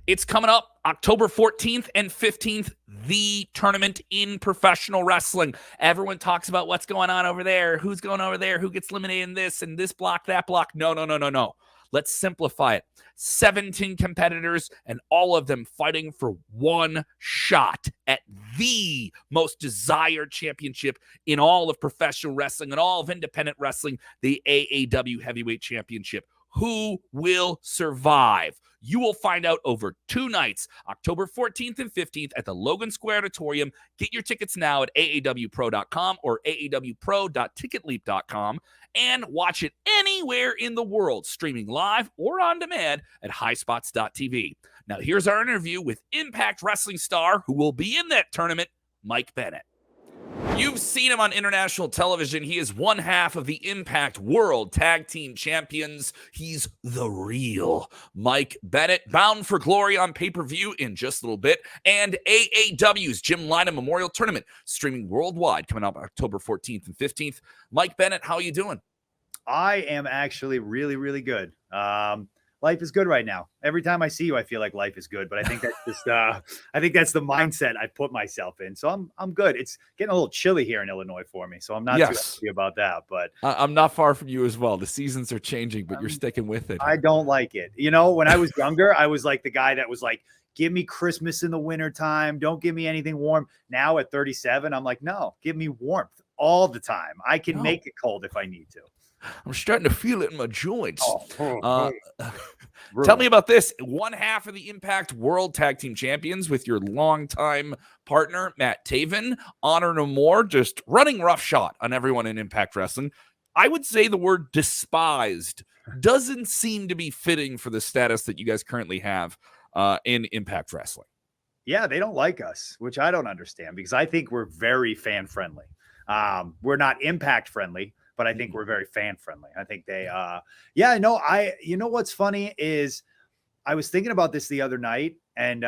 It's coming up October 14th and 15th, the tournament in professional wrestling. Everyone talks about what's going on over there, who's going over there, who gets eliminated in this and this block, that block. No. Let's simplify it. 17 competitors and all of them fighting for one shot at the most desired championship in all of professional wrestling and all of independent wrestling, the AAW Heavyweight Championship. Who will survive? You will find out over 2 nights, October 14th and 15th at the Logan Square Auditorium. Get your tickets now at aawpro.com or aawpro.ticketleap.com and watch it anywhere in the world, streaming live or on demand at highspots.tv. Now, here's our interview with Impact Wrestling star who will be in that tournament, Mike Bennett. You've seen him on international television. He is one half of the Impact World Tag Team Champions. He's the real Mike Bennett, bound for glory on pay-per-view in just a little bit. And AAW's Jim Lynam Memorial Tournament, streaming worldwide, coming up October 14th and 15th. Mike Bennett, how are you doing? I am actually really, really good. Life is good right now. Every time I see you, I feel like life is good. But I think that's just I think that's the mindset I put myself in. So I'm good. It's getting a little chilly here in Illinois for me, so I'm not too happy about that. But I'm not far from you as well. The seasons are changing, but you're sticking with it. I don't like it. You know, when I was younger, I was like the guy that was like, give me Christmas in the wintertime. Don't give me anything warm. Now at 37, I'm like, no, give me warmth all the time. I can make it cold if I need to. I'm starting to feel it in my joints. Tell me about this. One half of the Impact World Tag Team Champions with your longtime partner, Matt Taven. Honor no more, just running roughshod on everyone in Impact Wrestling. I would say the word despised doesn't seem to be fitting for the status that you guys currently have in Impact Wrestling. Yeah, they don't like us, which I don't understand because I think we're very fan-friendly. We're not Impact-friendly, but I think we're very fan friendly. I think they, you know, what's funny is I was thinking about this the other night and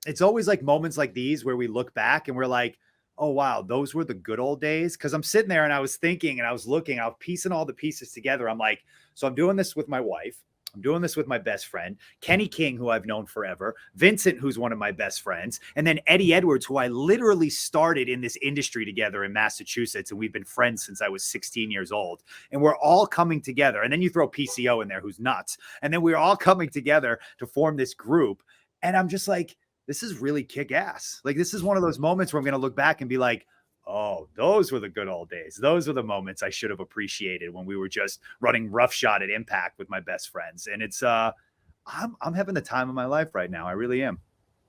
it's always like moments like these where we look back and we're like, oh, wow, those were the good old days. Cause I'm sitting there and I was thinking and I was looking, I was piecing all the pieces together. I'm like, so I'm doing this with my wife. I'm doing this with my best friend, Kenny King, who I've known forever, Vincent, who's one of my best friends, and then Eddie Edwards, who I literally started in this industry together in Massachusetts, and we've been friends since I was 16 years old. And we're all coming together. And then you throw PCO in there, who's nuts. And then we're all coming together to form this group. And I'm just like, this is really kick ass. Like, this is one of those moments where I'm going to look back and be like, oh, those were the good old days. Those were the moments I should have appreciated when we were just running roughshod at Impact with my best friends. And it's, I'm having the time of my life right now. I really am.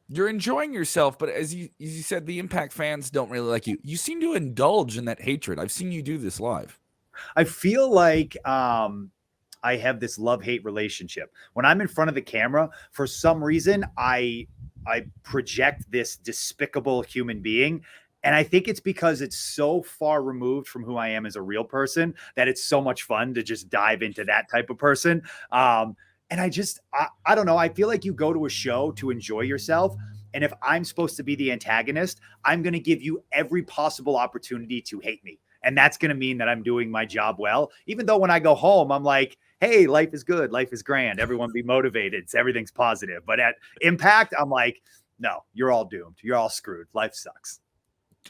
You're enjoying yourself, but as you said, the Impact fans don't really like you. You seem to indulge in that hatred. I've seen you do this live. I feel like I have this love-hate relationship. When I'm in front of the camera, for some reason, I project this despicable human being. And I think it's because it's so far removed from who I am as a real person that it's so much fun to just dive into that type of person. And I don't know. I feel like you go to a show to enjoy yourself. And if I'm supposed to be the antagonist, I'm going to give you every possible opportunity to hate me. And that's going to mean that I'm doing my job well, even though when I go home, I'm like, hey, life is good. Life is grand. Everyone be motivated. Everything's positive. But at Impact, I'm like, no, you're all doomed. You're all screwed. Life sucks.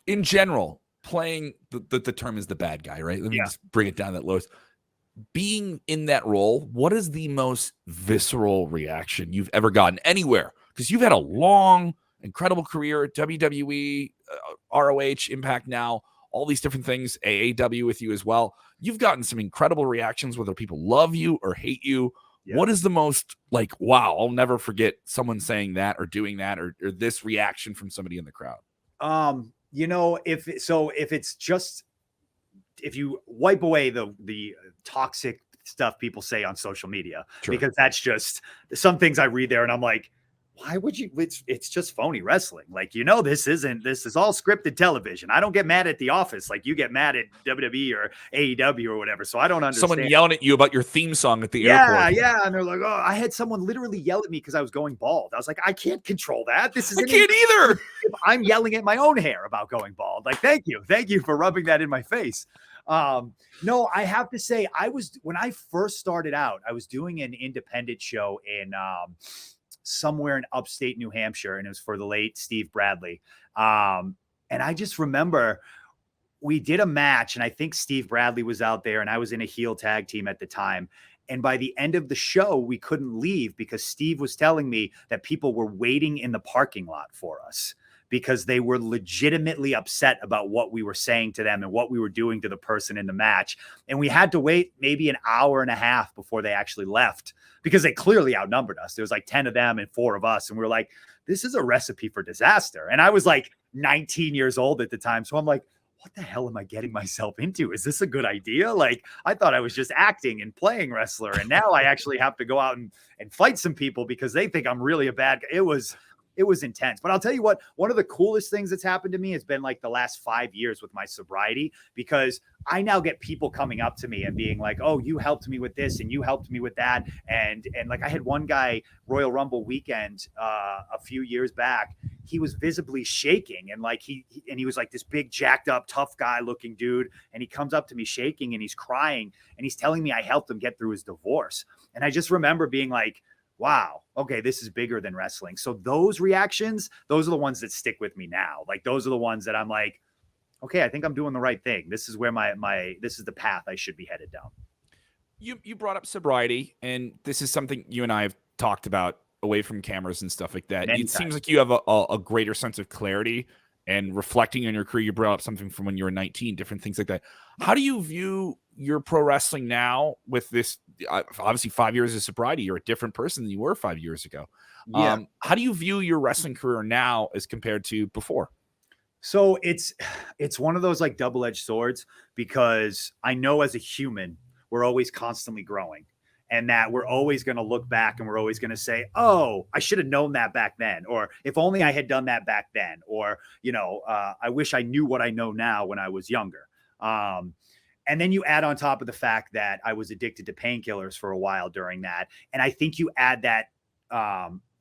In general, playing the term is the bad guy, right? Let me just bring it down that lowest. Being in that role, what is the most visceral reaction you've ever gotten anywhere? Because you've had a long, incredible career at WWE, ROH, Impact now, all these different things, AAW with you as well. You've gotten some incredible reactions, whether people love you or hate you. Yeah. What is the most like, wow, I'll never forget someone saying that or doing that or this reaction from somebody in the crowd? You know, if you wipe away the toxic stuff people say on social media, because that's just some things I read there and I'm like, why would you? It's just phony wrestling. Like, you know, this is all scripted television. I don't get mad at The Office like you get mad at WWE or AEW or whatever. So I don't understand. Someone yelling at you about your theme song at the airport. Yeah. And they're like, oh, I had someone literally yell at me because I was going bald. I was like, I can't control that. I can't either. I'm yelling at my own hair about going bald. Like, thank you for rubbing that in my face. No, I have to say, when I first started out, I was doing an independent show in somewhere in upstate New Hampshire, and it was for the late Steve Bradley. And I just remember we did a match, and I think Steve Bradley was out there, and I was in a heel tag team at the time. And by the end of the show, we couldn't leave because Steve was telling me that people were waiting in the parking lot for us because they were legitimately upset about what we were saying to them and what we were doing to the person in the match. And we had to wait maybe an hour and a half before they actually left because they clearly outnumbered us. There was like 10 of them and 4 of us. And we were like, this is a recipe for disaster. And I was like 19 years old at the time. So I'm like, what the hell am I getting myself into? Is this a good idea? Like, I thought I was just acting and playing wrestler. And now I actually have to go out and fight some people because they think I'm really a bad guy. It was intense. But I'll tell you what, one of the coolest things that's happened to me has been like the last 5 years with my sobriety, because I now get people coming up to me and being like, oh, you helped me with this and you helped me with that. And like I had one guy, Royal Rumble weekend, a few years back, he was visibly shaking. And like he was like this big jacked up, tough guy looking dude. And he comes up to me shaking and he's crying and he's telling me I helped him get through his divorce. And I just remember being like, wow, okay, this is bigger than wrestling. So those reactions, those are the ones that stick with me now. Like those are the ones that I'm like, okay, I think I'm doing the right thing. This is where this is the path I should be headed down. You brought up sobriety, and this is something you and I have talked about away from cameras and stuff like that. It seems like you have a greater sense of clarity and reflecting on your career. You brought up something from when you were 19, different things like that. How do you view your pro wrestling now with this? Obviously 5 years of sobriety, you're a different person than you were 5 years ago. Yeah. How do you view your wrestling career now as compared to before? So it's one of those like double-edged swords, because I know as a human, we're always constantly growing, and that we're always going to look back and we're always going to say, oh, I should have known that back then. Or if only I had done that back then. Or, I wish I knew what I know now when I was younger. And then you add on top of the fact that I was addicted to painkillers for a while during that. And I think you add that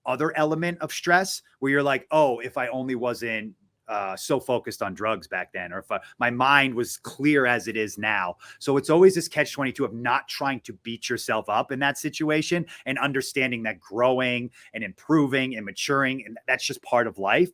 other element of stress where you're like, oh, if I only wasn't so focused on drugs back then, or if my mind was clear as it is now. So it's always this catch-22 of not trying to beat yourself up in that situation and understanding that growing and improving and maturing, and that's just part of life.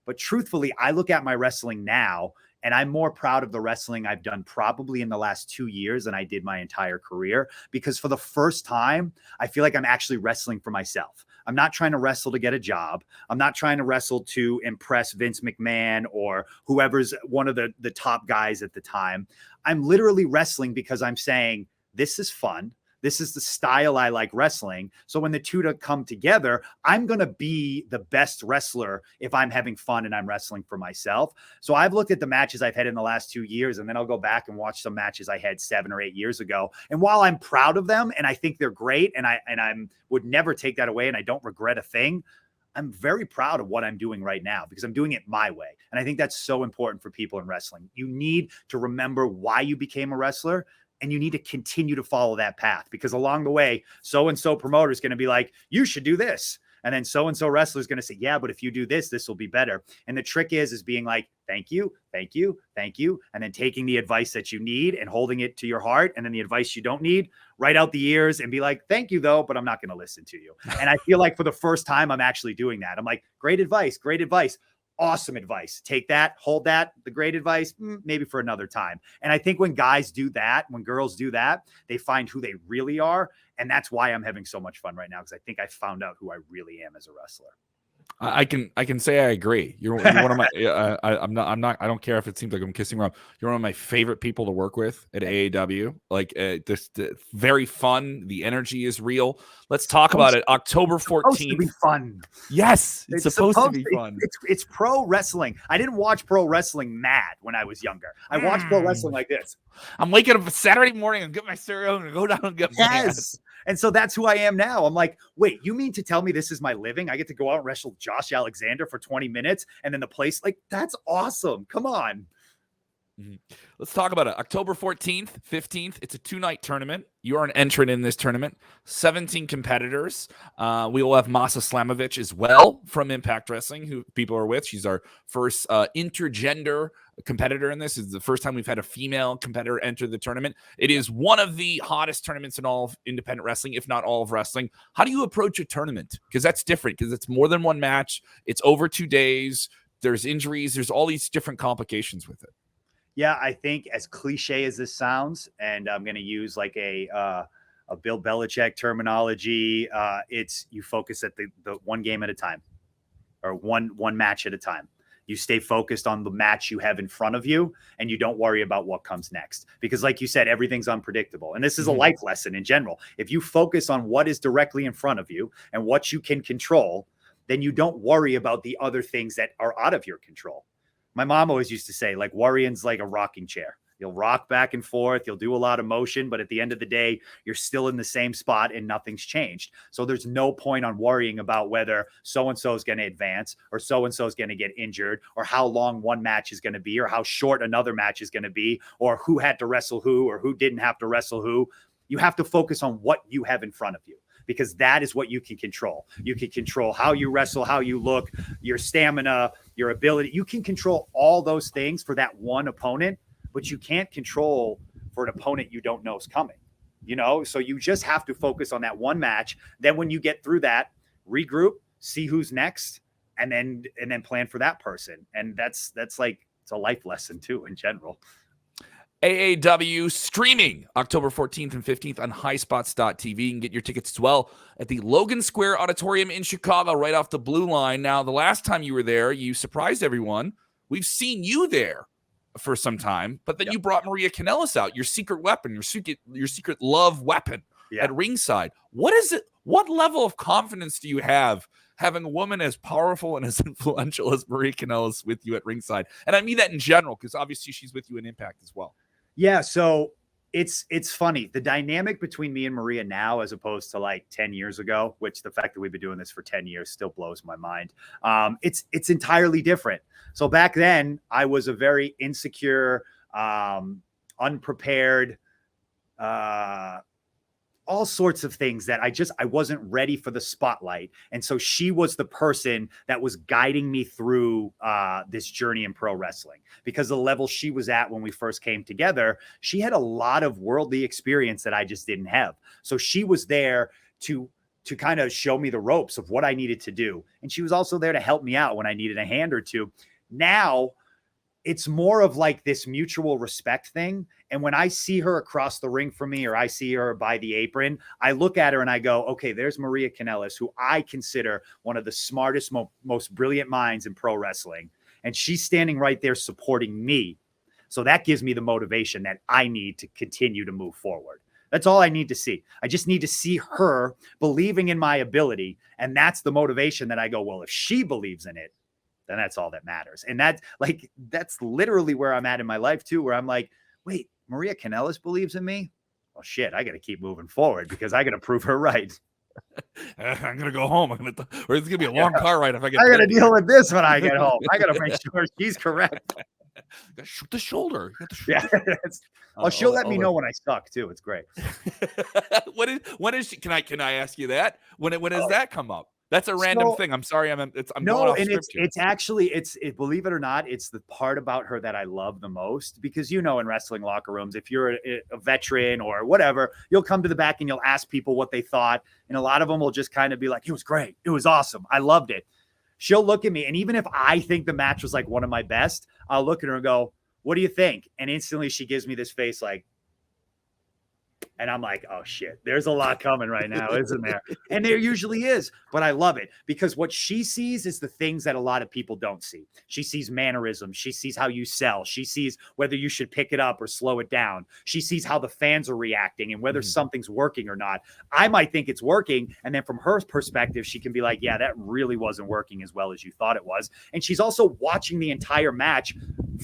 But truthfully, I look at my wrestling now, and I'm more proud of the wrestling I've done probably in the last 2 years than I did my entire career, because for the first time, I feel like I'm actually wrestling for myself. I'm not trying to wrestle to get a job. I'm not trying to wrestle to impress Vince McMahon or whoever's one of the top guys at the time. I'm literally wrestling because I'm saying, this is fun. This is the style I like wrestling. So when the two come together, I'm going to be the best wrestler if I'm having fun and I'm wrestling for myself. So I've looked at the matches I've had in the last 2 years, and then I'll go back and watch some matches I had 7 or 8 years ago. And while I'm proud of them and I think they're great, and I would never take that away, and I don't regret a thing, I'm very proud of what I'm doing right now because I'm doing it my way. And I think that's so important for people in wrestling. You need to remember why you became a wrestler, and you need to continue to follow that path, because along the way, so-and-so promoter is going to be like, you should do this. And then so-and-so wrestler is going to say, yeah, but if you do this, this will be better. And the trick is being like, thank you, thank you, thank you. And then taking the advice that you need and holding it to your heart. And then the advice you don't need, right out the ears and be like, thank you though, but I'm not going to listen to you. And I feel like for the first time, I'm actually doing that. I'm like, great advice, great advice. Awesome advice. Take that, hold that, the great advice, maybe for another time. And I think when guys do that, when girls do that, they find who they really are. And that's why I'm having so much fun right now, because I think I found out who I really am as a wrestler. I can say I agree. You're one of my. I don't care if it seems like I'm kissing around. You're one of my favorite people to work with at AAW. Like this, very fun. The energy is real. Let's talk about it. October 14th. Supposed to be fun. Yes, it's supposed to be fun. It's pro wrestling. I didn't watch pro wrestling mad when I was younger. I watched pro wrestling like this. I'm waking up Saturday morning and get my cereal and go down and get yes. And so that's who I am now. I'm like, wait, you mean to tell me this is my living? I get to go out and wrestle Josh Alexander for 20 minutes and then the place, like, that's awesome. Come on. Mhm. Let's talk about it. October 14th, 15th. It's a 2-night tournament. You are an entrant in this tournament. 17 competitors. We will have Masa Slamovich as well from Impact Wrestling, who people are with. She's our first intergender competitor in this. It's the first time we've had a female competitor enter the tournament. It is one of the hottest tournaments in all of independent wrestling, if not all of wrestling. How do you approach a tournament? Because that's different, because it's more than one match. It's over 2 days. There's injuries. There's all these different complications with it. Yeah, I think as cliche as this sounds, and I'm going to use like a Bill Belichick terminology, it's you focus at the one game at a time, or one match at a time. You stay focused on the match you have in front of you, and you don't worry about what comes next. Because like you said, everything's unpredictable. And this is a life lesson in general. If you focus on what is directly in front of you and what you can control, then you don't worry about the other things that are out of your control. My mom always used to say, like, worrying's like a rocking chair. You'll rock back and forth. You'll do a lot of motion, but at the end of the day, you're still in the same spot and nothing's changed. So there's no point on worrying about whether so-and-so is going to advance or so-and-so is going to get injured or how long one match is going to be or how short another match is going to be or who had to wrestle who or who didn't have to wrestle who. You have to focus on what you have in front of you, because that is what you can control. You can control how you wrestle, how you look, your stamina, your ability. You can control all those things for that one opponent, but you can't control for an opponent you don't know is coming, So you just have to focus on that one match. Then when you get through that, regroup, see who's next, and then plan for that person. And that's like, it's a life lesson too, in general. AAW streaming October 14th and 15th on highspots.tv. You can get your tickets as well at the Logan Square Auditorium in Chicago, right off the Blue Line. Now, the last time you were there, you surprised everyone. We've seen you there for some time, but then you brought Maria Kanellis out, your secret weapon, your secret love weapon at ringside. What is it? What level of confidence do you have having a woman as powerful and as influential as Maria Kanellis with you at ringside? And I mean that in general, because obviously she's with you in Impact as well. Yeah, so it's funny. The dynamic between me and Maria now, as opposed to like 10 years ago, which the fact that we've been doing this for 10 years still blows my mind. It's entirely different. So back then I was a very insecure, unprepared, all sorts of things that I wasn't ready for the spotlight. And so she was the person that was guiding me through this journey in pro wrestling, because the level she was at when we first came together, she had a lot of worldly experience that I just didn't have. So she was there to kind of show me the ropes of what I needed to do. And she was also there to help me out when I needed a hand or two. Now it's more of like this mutual respect thing. And when I see her across the ring from me, or I see her by the apron, I look at her and I go, okay, there's Maria Kanellis, who I consider one of the smartest, most brilliant minds in pro wrestling. And she's standing right there supporting me. So that gives me the motivation that I need to continue to move forward. That's all I need to see. I just need to see her believing in my ability. And that's the motivation that I go, well, if she believes in it, then that's all that matters. And that's literally where I'm at in my life too, where I'm like, wait, Maria Kanellis believes in me? Well, shit, I got to keep moving forward because I got to prove her right. I'm going to go home. Or it's going to be a long car ride if I get I got to deal with this when I get home. I got to make sure she's correct. Shoot the shoulder. She'll let me know when I suck too. It's great. When is she? Can I ask you that? When does that come up? That's a random thing. I'm sorry. I'm going off script here. It's actually believe it or not, it's the part about her that I love the most, because in wrestling locker rooms, if you're a veteran or whatever, you'll come to the back and you'll ask people what they thought, and a lot of them will just kind of be like, "It was great. It was awesome. I loved it." She'll look at me, and even if I think the match was like one of my best, I'll look at her and go, "What do you think?" And instantly she gives me this face like, and I'm like, oh shit, there's a lot coming right now, isn't there? And there usually is, but I love it because what she sees is the things that a lot of people don't see. She sees mannerisms. She sees how you sell. She sees whether you should pick it up or slow it down. She sees how the fans are reacting and whether something's working or not. I might think it's working. And then from her perspective, she can be like, yeah, that really wasn't working as well as you thought it was. And she's also watching the entire match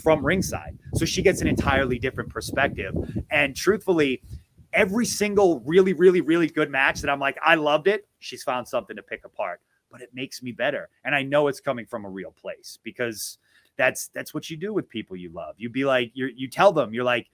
from ringside. So she gets an entirely different perspective. And truthfully, every single really, really, really good match that I'm like, I loved it, she's found something to pick apart, but it makes me better. And I know it's coming from a real place because that's what you do with people you love. You be like, you tell them, you're like,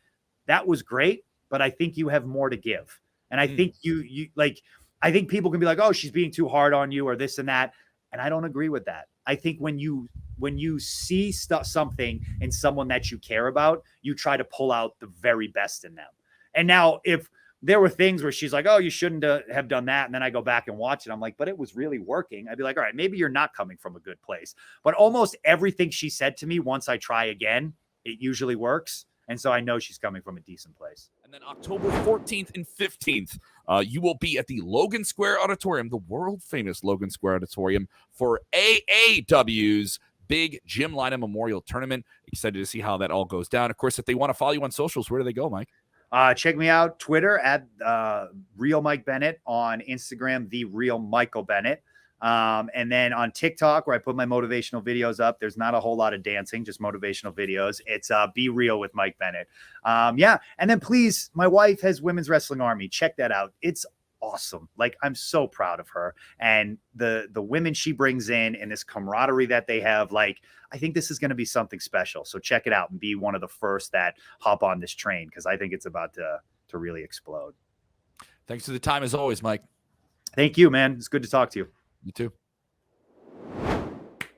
that was great, but I think you have more to give. And I think you like, I think people can be like, oh, she's being too hard on you or this and that. And I don't agree with that. I think when you see something in someone that you care about, you try to pull out the very best in them. And now if there were things where she's like, oh, you shouldn't have done that, and then I go back and watch it, I'm like, but it was really working. I'd be like, all right, maybe you're not coming from a good place. But almost everything she said to me, once I try again, it usually works. And so I know she's coming from a decent place. And then October 14th and 15th, you will be at the Logan Square Auditorium, the world famous Logan Square Auditorium, for AAW's big Jim Lynam Memorial Tournament. Excited to see how that all goes down. Of course, if they want to follow you on socials, where do they go, Mike? Check me out, Twitter at Real Mike Bennett, on Instagram, The Real Michael Bennett. And then on TikTok, where I put my motivational videos up, there's not a whole lot of dancing, just motivational videos. It's Be Real with Mike Bennett. Yeah. And then please, my wife has Women's Wrestling Army. Check that out. It's awesome. Like, I'm so proud of her and the women she brings in and this camaraderie that they have. Like, I think this is going to be something special. So check it out and be one of the first that hop on this train, because I think it's about to really explode. Thanks for the time as always, Mike. Thank you, man. It's good to talk to you. You too.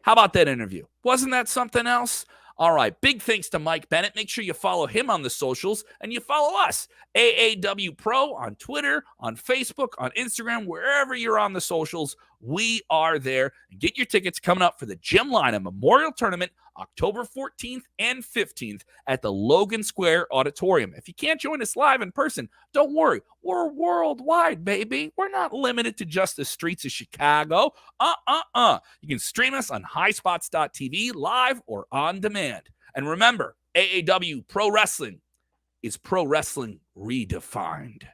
How about that interview? Wasn't that something else? All right. Big thanks to Mike Bennett. Make sure you follow him on the socials and you follow us, AAW Pro, on Twitter, on Facebook, on Instagram, wherever you're on the socials. We are there. And get your tickets coming up for the Jim Lynam Memorial Tournament, October 14th and 15th at the Logan Square Auditorium. If you can't join us live in person, don't worry. We're worldwide, baby. We're not limited to just the streets of Chicago. You can stream us on highspots.tv, live or on demand. And remember, AAW Pro Wrestling is pro wrestling redefined.